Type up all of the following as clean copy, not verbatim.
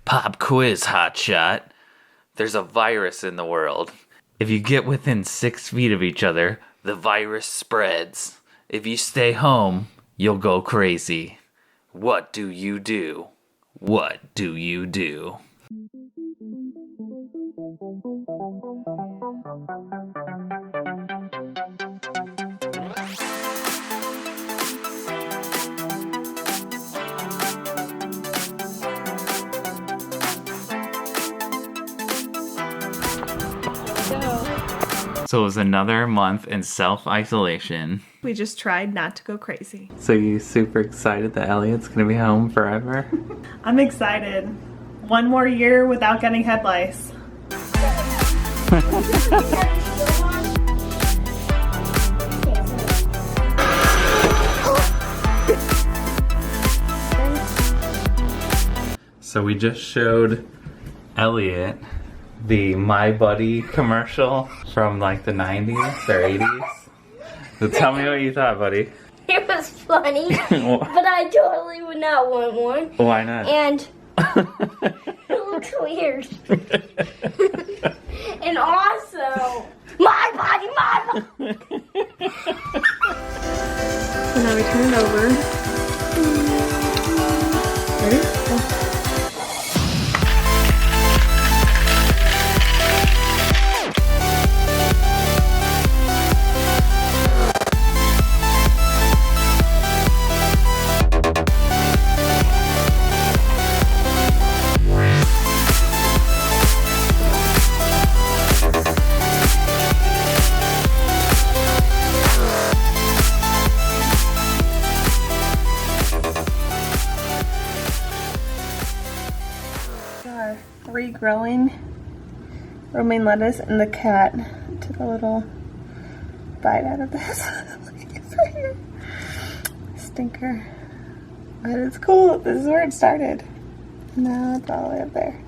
Pop quiz, hotshot. There's a virus in the world. If you get within 6 feet of each other, the virus spreads. If you stay home, you'll go crazy. What do you do? What do you do? So it was another month in self-isolation. We just tried not to go crazy. So you super excited that Elliot's gonna be home forever? I'm excited. One more year without getting head lice. So we just showed Elliot the My Buddy commercial from like the 90s or 80s. So tell me what you thought, buddy. It was funny, but I totally would not want one. Why not? And it looks weird. And also, my body. So now we turn it over. Ready? Go. Three growing romaine lettuce, and the cat took a little bite out of this. It's right here. Stinker. But it's cool. This is where it started. Now it's all the way up there.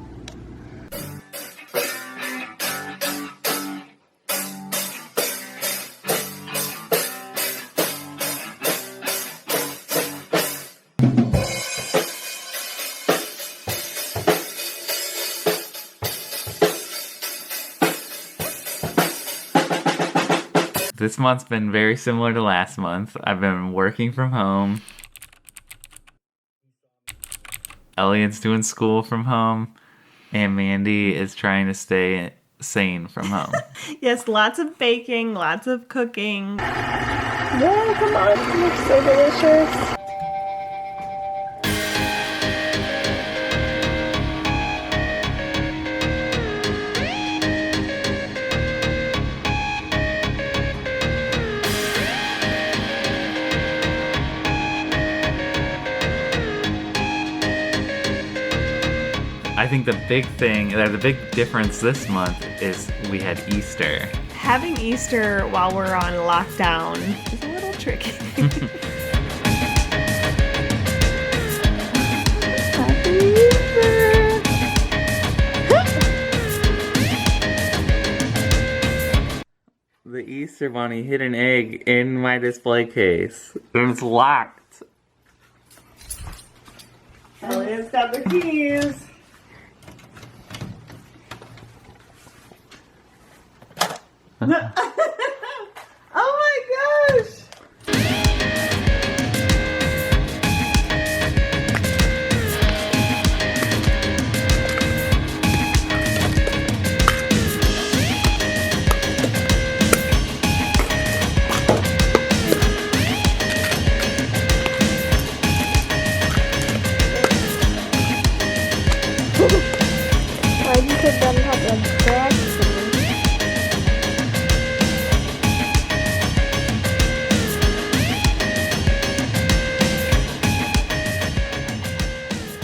This month's been very similar to last month. I've been working from home. Elliot's doing school from home. And Mandy is trying to stay sane from home. Yes, lots of baking, lots of cooking. Yeah, come on, it looks so delicious. I think the big thing, the big difference this month is we had Easter. Having Easter while we're on lockdown is a little tricky. Happy Easter! The Easter Bunny hid an egg in my display case. And it's locked. Elliot's got the keys. Oh my gosh! Why'd you put that on top of the crack?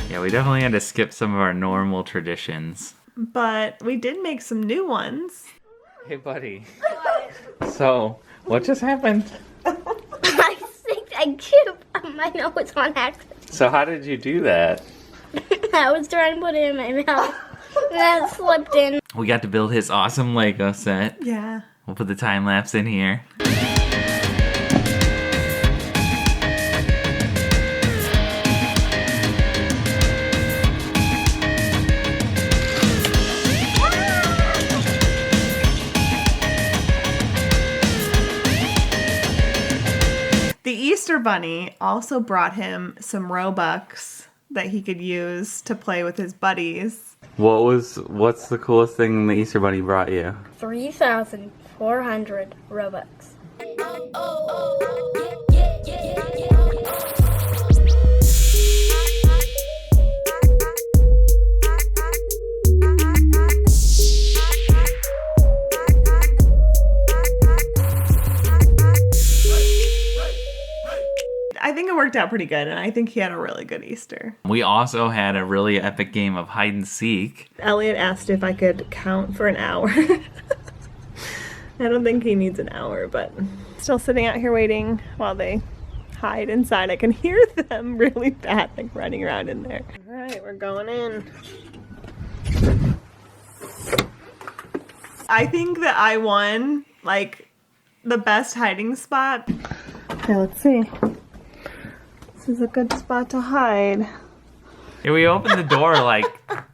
Yeah, we definitely had to skip some of our normal traditions. But we did make some new ones. Hey, buddy. So, what just happened? I think I chewed my nose on accident. So how did you do that? I was trying to put it in my mouth, and then it slipped in. We got to build his awesome Lego set. Yeah. We'll put the time lapse in here. Easter Bunny also brought him some Robux that he could use to play with his buddies. What's the coolest thing the Easter Bunny brought you? 3,400 Robux. I think it worked out pretty good, and I think he had a really good Easter. We also had a really epic game of hide and seek. Elliot asked if I could count for an hour. I don't think he needs an hour, but still sitting out here waiting while they hide inside. I can hear them really bad, like running around in there. All right, we're going in. I think that I won, like, the best hiding spot. Okay, let's see. This is a good spot to hide. Yeah, we opened the door like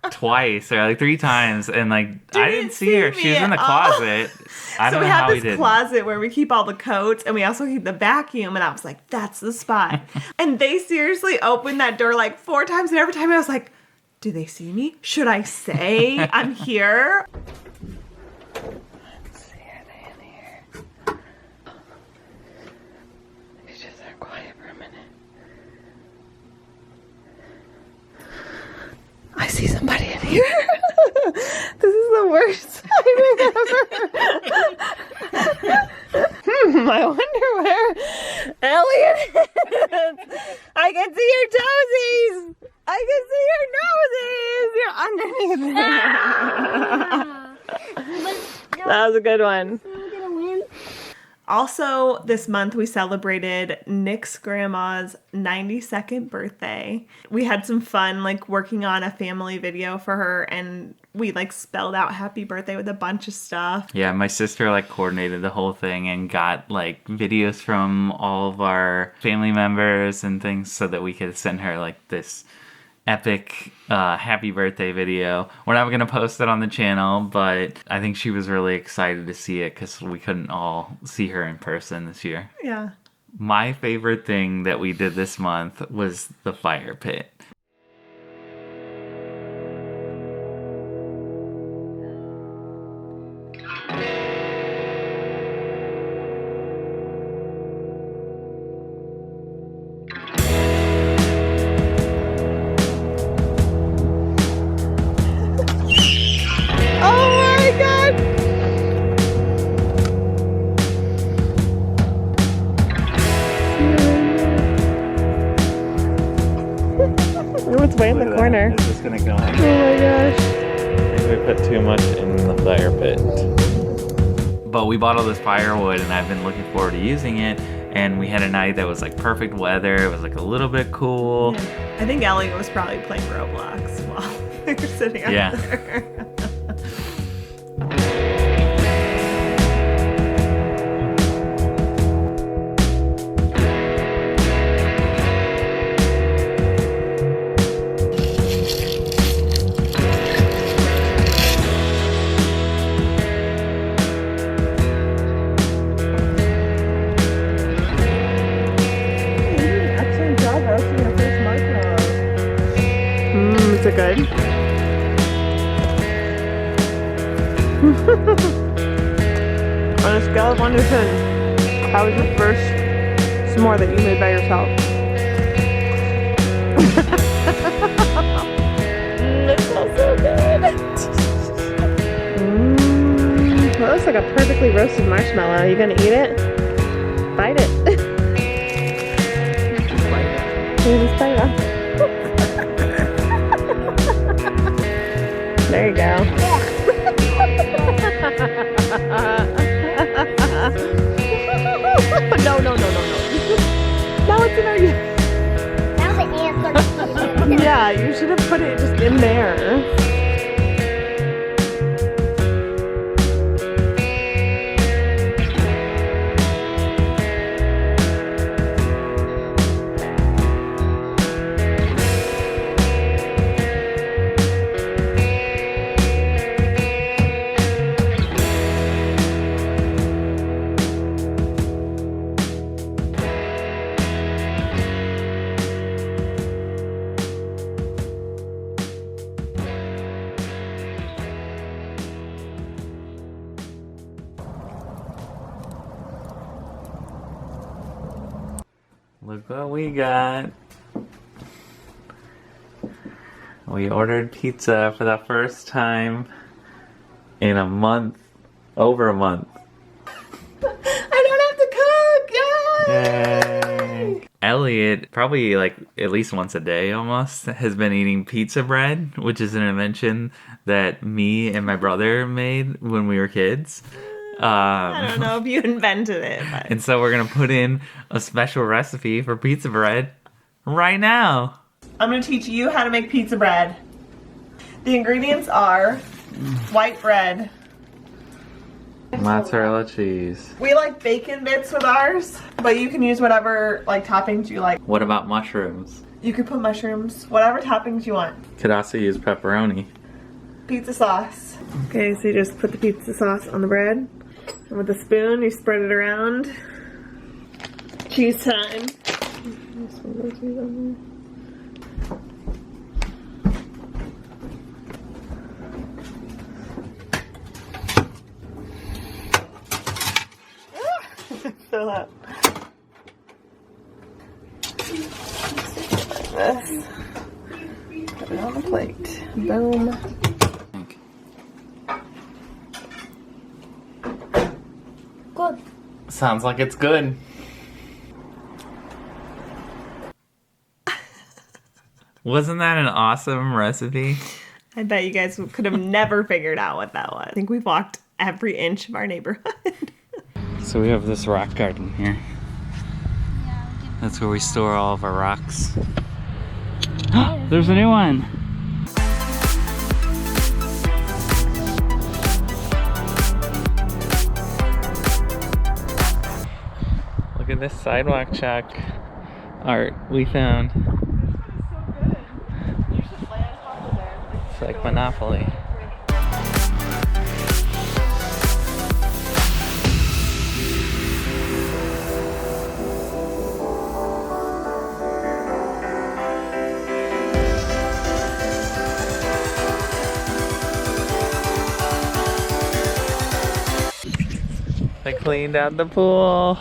twice or like 3 times, and like I didn't see her. She was in the closet. I don't know how we did. So we have this closet where we keep all the coats, and we also keep the vacuum. And I was like, "That's the spot." And they seriously opened that door like 4 times, and every time I was like, "Do they see me? Should I say I'm here?" Let's see, are they in here? Maybe just are quiet for a minute. I see somebody in here. This is the worst timing ever. I wonder where Elliot is. I can see your toesies. I can see your noses. You're underneath there. That was a good one. Also, this month we celebrated Nick's grandma's 92nd birthday. We had some fun, like, working on a family video for her, and we, like, spelled out happy birthday with a bunch of stuff. Yeah, my sister, like, coordinated the whole thing and got, like, videos from all of our family members and things so that we could send her, like, this epic happy birthday video. We're not going to post it on the channel, but I think she was really excited to see it because we couldn't all see her in person this year. Yeah. My favorite thing that we did this month was the fire pit. It's way in the corner. Is this gonna go in? Oh my gosh. I think we put too much in the fire pit. But we bought all this firewood and I've been looking forward to using it. And we had a night that was like perfect weather. It was like a little bit cool. Yeah. I think Elliot was probably playing Roblox while we were sitting out there. Is it good? On a scale of 1 to 10, how was your first s'more that you made by yourself? It smells so good. That looks like a perfectly roasted marshmallow. Are you gonna eat it? Bite it. Just bite it. There you go. No. Now it's in our... That was an answer. Yeah, you should have put it just in there. Look what we got. We ordered pizza for the first time in a month. Over a month. I don't have to cook! Yay! Elliot, probably like at least once a day almost, has been eating pizza bread, which is an invention that me and my brother made when we were kids. I don't know if you invented it, but... And so we're going to put in a special recipe for pizza bread right now. I'm going to teach you how to make pizza bread. The ingredients are white bread. Mozzarella cheese. We like bacon bits with ours, but you can use whatever like toppings you like. What about mushrooms? You could put mushrooms, whatever toppings you want. Could also use pepperoni. Pizza sauce. Okay, so you just put the pizza sauce on the bread, and with a spoon you spread it around. Cheese time. Fill up. Like this. Put it on the plate. Boom. Good. Sounds like it's good. Wasn't that an awesome recipe? I bet you guys could have never figured out what that was. I think we've walked every inch of our neighborhood. So we have this rock garden here. That's where we store all of our rocks. There's a new one. Look at this sidewalk chalk art we found. It's like Monopoly. They cleaned out the pool.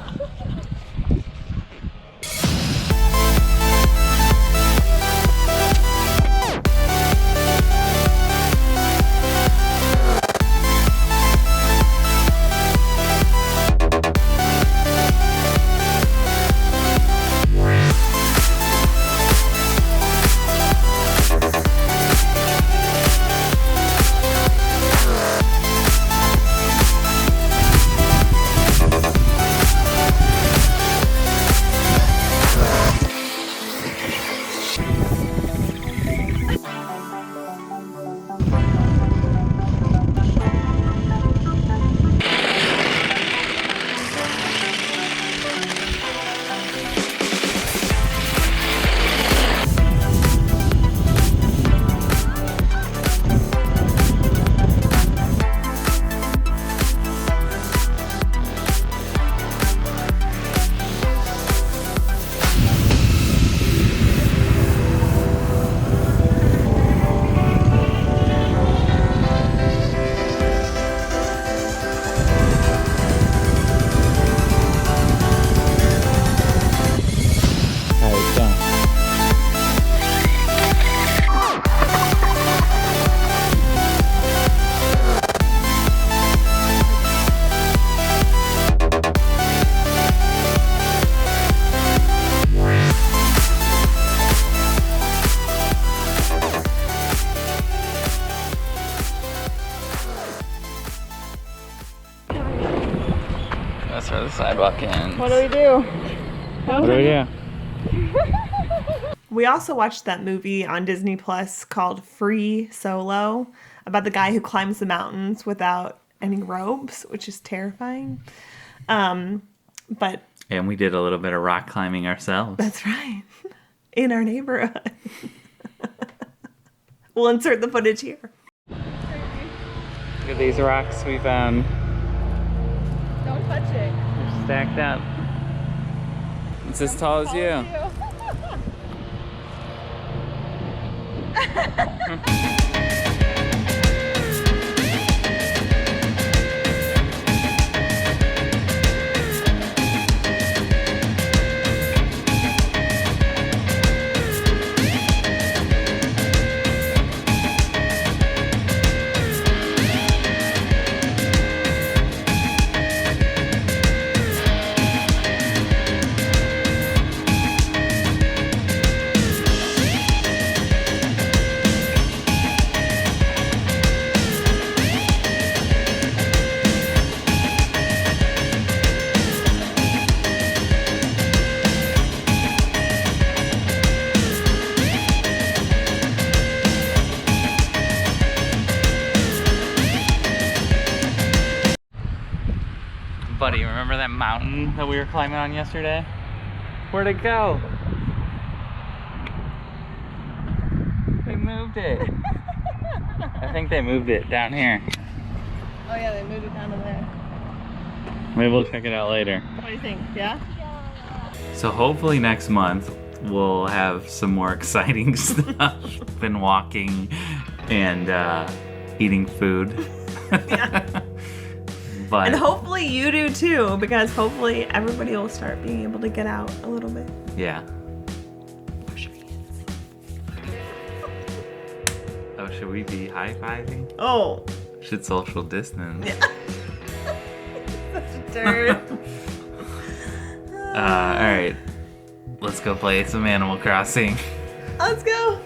That's where the sidewalk ends. What do we do? What do we do? We also watched that movie on Disney Plus called Free Solo about the guy who climbs the mountains without any ropes, which is terrifying. But And we did a little bit of rock climbing ourselves. that's right. In our neighborhood. We'll insert the footage here. Look at these rocks we found. Don't touch it. They're stacked up. It's as tall as you. buddy. Remember that mountain that we were climbing on yesterday? Where'd it go? They moved it. I think they moved it down here. Oh yeah, they moved it down to there. Maybe we'll check it out later. What do you think? Yeah? So hopefully next month we'll have some more exciting stuff than walking and eating food. Yeah. But And hopefully you do too, because hopefully everybody will start being able to get out a little bit. yeah. Oh, should we be high-fiving? Oh. Should social distance. Yeah. Such a turd. Alright. Let's go play some Animal Crossing. Let's go.